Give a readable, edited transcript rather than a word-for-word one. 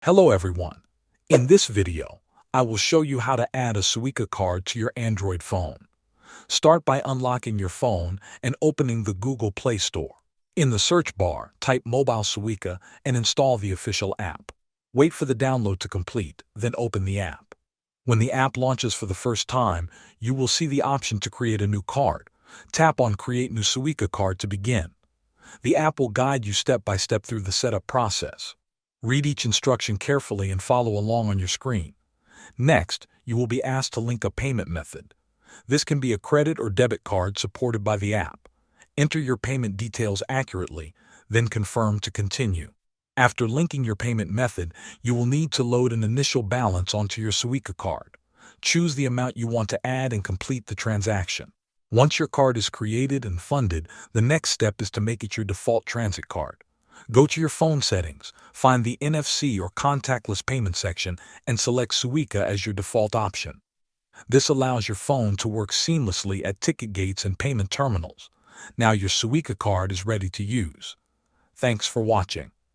Hello everyone. In this video, I will show you how to add a Suica card to your Android phone. Start by unlocking your phone and opening the Google Play Store. In the search bar, type Mobile Suica and install the official app. Wait for the download to complete, then open the app. When the app launches for the first time, you will see the option to create a new card. Tap on Create New Suica Card to begin. The app will guide you step by step through the setup process. Read each instruction carefully and follow along on your screen. Next, you will be asked to link a payment method. This can be a credit or debit card supported by the app. Enter your payment details accurately, then confirm to continue. After linking your payment method, you will need to load an initial balance onto your Suica card. Choose the amount you want to add and complete the transaction. Once your card is created and funded, the next step is to make it your default transit card. Go to your phone settings, find the NFC or contactless payment section, and select Suica as your default option. This allows your phone to work seamlessly at ticket gates and payment terminals. Now your Suica card is ready to use. Thanks for watching.